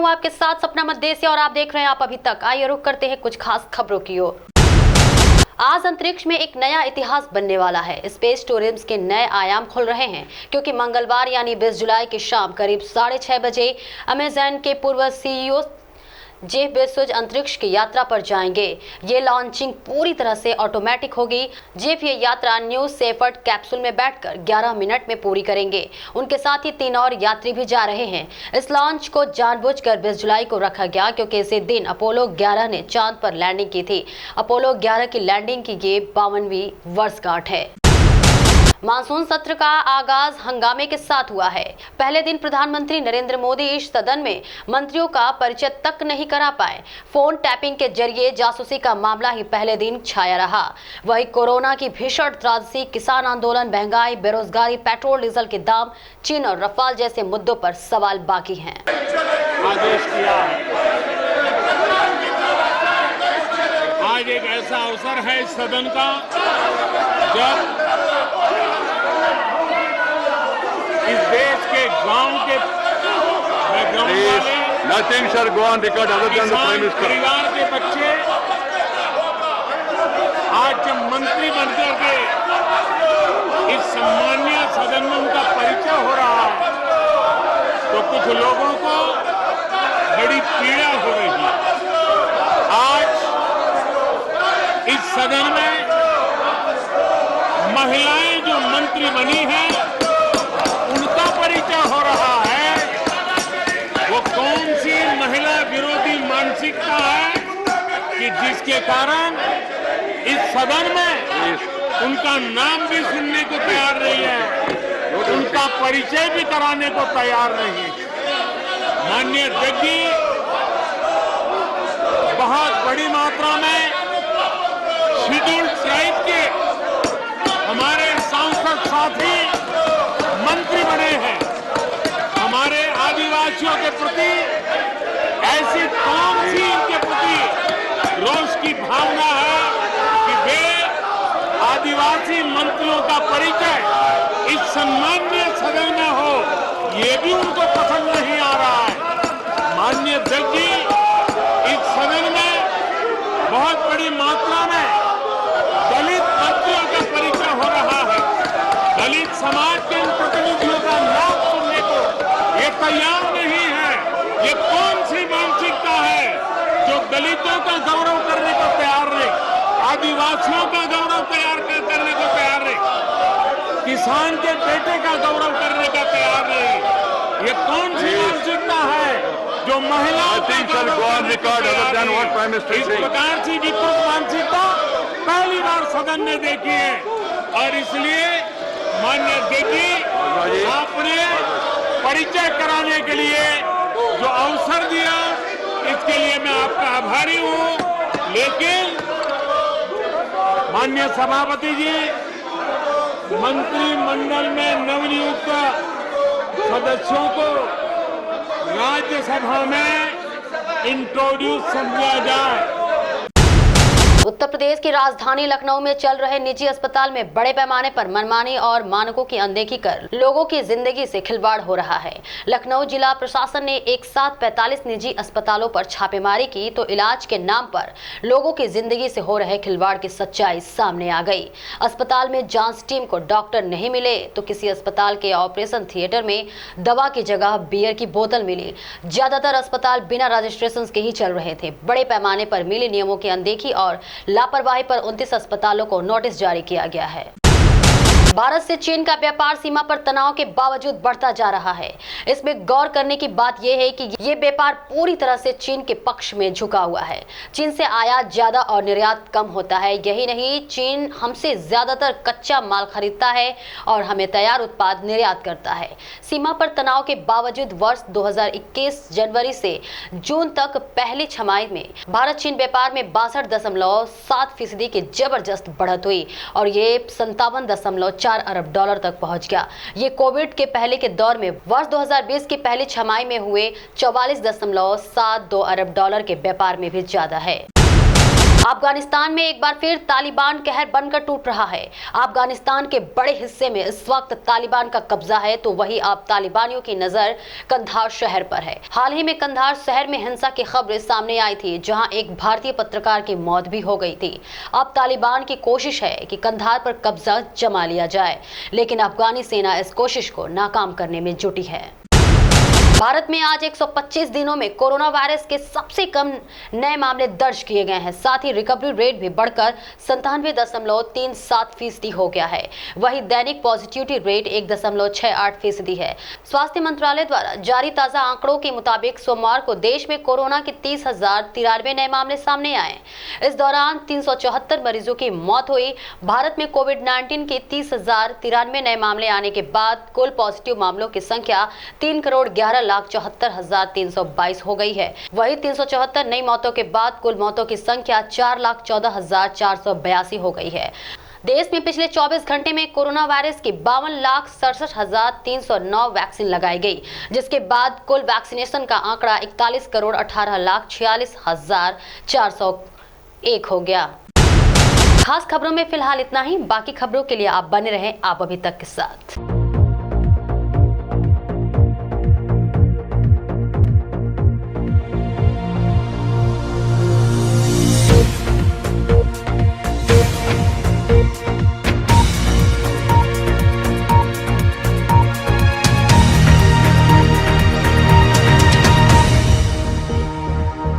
आपके साथ सपना मद्देसिया और आप देख रहे हैं आप अभी तक। आइए रुक करते हैं कुछ खास खबरों की ओर। आज अंतरिक्ष में एक नया इतिहास बनने वाला है। स्पेस टूरिज्म के नए आयाम खुल रहे हैं क्योंकि मंगलवार यानी 20 जुलाई की शाम करीब 6:30 बजे अमेज़न के पूर्व सीईओ जेफ बेजोस अंतरिक्ष की यात्रा पर जाएंगे। ये लॉन्चिंग पूरी तरह से ऑटोमेटिक होगी। जेफ ये यात्रा न्यू शेपर्ड कैप्सूल में बैठकर 11 मिनट में पूरी करेंगे। उनके साथ ही 3 और यात्री भी जा रहे हैं। इस लॉन्च को जानबूझकर 20 जुलाई को रखा गया क्योंकि इसी दिन अपोलो 11 ने चांद पर लैंडिंग की थी। अपोलो 11 की लैंडिंग की ये 52वीं वर्षगांठ है। मानसून सत्र का आगाज हंगामे के साथ हुआ है। पहले दिन प्रधानमंत्री नरेंद्र मोदी सदन में मंत्रियों का परिचय तक नहीं करा पाए। फोन टैपिंग के जरिए जासूसी का मामला ही पहले दिन छाया रहा। वही कोरोना की भीषण त्रासदी, किसान आंदोलन, महंगाई, बेरोजगारी, पेट्रोल डीजल के दाम, चीन और रफाल जैसे मुद्दों पर सवाल बाकी हैं। आदेश किया। आज एक ऐसा अवसर है इस सदन का जब इस देश के गांव के बैकग्राउंड वाले nothing shall go on record other than the Prime Minister. परिवार के बच्चे आज जब मंत्री बनकर के इस सम्मानीय सदन में उनका परिचय हो रहा है तो कुछ लोगों को बड़ी पीड़ा हो रही है। आज इस सदन में महिलाएं जो मंत्री बनी हैं उनका परिचय हो रहा है। वो कौन सी महिला विरोधी मानसिकता है कि जिसके कारण इस सदन में उनका नाम भी सुनने को तैयार नहीं है, उनका परिचय भी कराने को तैयार नहीं। माननीय अध्यक्ष जी बहुत बड़ी मात्रा में शेड्यूल्ड ट्राइब के हमारे सांसद साथी मंत्री बने हैं। हमारे आदिवासियों के प्रति ऐसी कौन सी इनके प्रति रोष की भावना है कि वे आदिवासी मंत्रियों का परिचय इस सम्मानीय सदन में हो, ये भी उनको पसंद नहीं आ रहा है। माननीय अध्यक्ष जी इस सदन में बहुत बड़ी मात्रा में दलित मंत्रियों का परिचय हो रहा है। दलित समाज के इन प्रतिनिधियों का नाम सुनने को ये तैयार नहीं है। ये कौन सी मानसिकता है जो दलितों का गौरव करने को तैयार नहीं, आदिवासियों का गौरव करने को तैयार नहीं, किसान के बेटे का गौरव करने का तैयार नहीं। ये कौन सी मानसिकता है जो महिलाओं का इस प्रकार की विकृत मानसिकता पहली बार सदन ने देखी है। और इसलिए माननीय अध्यक्ष जी आपने परिचय कराने के लिए जो अवसर दिया इसके लिए मैं आपका आभारी हूं। लेकिन माननीय सभापति जी मंत्रिमंडल में नवनियुक्त सदस्यों को राज्यसभा में इंट्रोड्यूस समझा जाए। उत्तर प्रदेश की राजधानी लखनऊ में चल रहे निजी अस्पताल में बड़े पैमाने पर मनमानी और मानकों की अनदेखी कर लोगों की जिंदगी से खिलवाड़ हो रहा है। लखनऊ जिला प्रशासन ने एक साथ 45 निजी अस्पतालों पर छापेमारी की तो इलाज के नाम पर लोगों की जिंदगी से हो रहे खिलवाड़ की सच्चाई सामने आ गई। अस्पताल में जांच टीम को डॉक्टर नहीं मिले तो किसी अस्पताल के ऑपरेशन थिएटर में दवा की जगह बियर की बोतल मिली। ज्यादातर अस्पताल बिना रजिस्ट्रेशन के ही चल रहे थे। बड़े पैमाने पर मिले नियमों की अनदेखी और लापरवाही पर 29 अस्पतालों को नोटिस जारी किया गया है। भारत से चीन का व्यापार सीमा पर तनाव के बावजूद बढ़ता जा रहा है। इसमें गौर करने की बात यह है कि ये व्यापार पूरी तरह से चीन के पक्ष में झुका हुआ है। चीन से आयात ज्यादा और निर्यात कम होता है। यही नहीं, चीन हमसे ज्यादातर कच्चा माल खरीदता है और हमें तैयार उत्पाद निर्यात करता है। सीमा पर तनाव के बावजूद वर्ष 2021 जनवरी से जून तक पहली छमाही में भारत चीन व्यापार में 62.7% की जबरदस्त बढ़त हुई और ये 57.4 अरब डॉलर तक पहुंच गया। ये कोविड के पहले के दौर में वर्ष 2020 की पहली छमाही में हुए 44.72 अरब डॉलर के व्यापार में भी ज्यादा है। अफगानिस्तान में एक बार फिर तालिबान कहर बनकर टूट रहा है। अफगानिस्तान के बड़े हिस्से में इस वक्त तालिबान का कब्जा है, तो वही अब तालिबानियों की नजर कंधार शहर पर है। हाल ही में कंधार शहर में हिंसा की खबरें सामने आई थी, जहां एक भारतीय पत्रकार की मौत भी हो गई थी। अब तालिबान की कोशिश है कि कंधार पर कब्जा जमा लिया जाए, लेकिन अफगानी सेना इस कोशिश को नाकाम करने में जुटी है। भारत में आज 125 दिनों में कोरोना वायरस के सबसे कम नए मामले दर्ज किए गए हैं। साथ ही रिकवरी रेट भी बढ़कर 97.37% हो गया है। वहीं दैनिक पॉजिटिविटी रेट 1.68% है। स्वास्थ्य मंत्रालय द्वारा जारी ताजा आंकड़ों के मुताबिक सोमवार को देश में कोरोना के 30,093 नए मामले सामने आए। इस दौरान 374 मरीजों की मौत हुई। भारत में कोविड-19 के 30,093 नए मामले आने के बाद कुल पॉजिटिव मामलों की संख्या 3,11,74,322 हो गई है। वही 374 नई मौतों के बाद कुल मौतों की संख्या 4,14,482 हो गई है। देश में पिछले 24 घंटे में कोरोना वायरस की 52,67,309 वैक्सीन लगाई गई, जिसके बाद कुल वैक्सीनेशन का आंकड़ा 41,18,46,401 हो गया। खास खबरों में फिलहाल इतना ही। बाकी खबरों के लिए आप बने रहें आप अभी तक के साथ।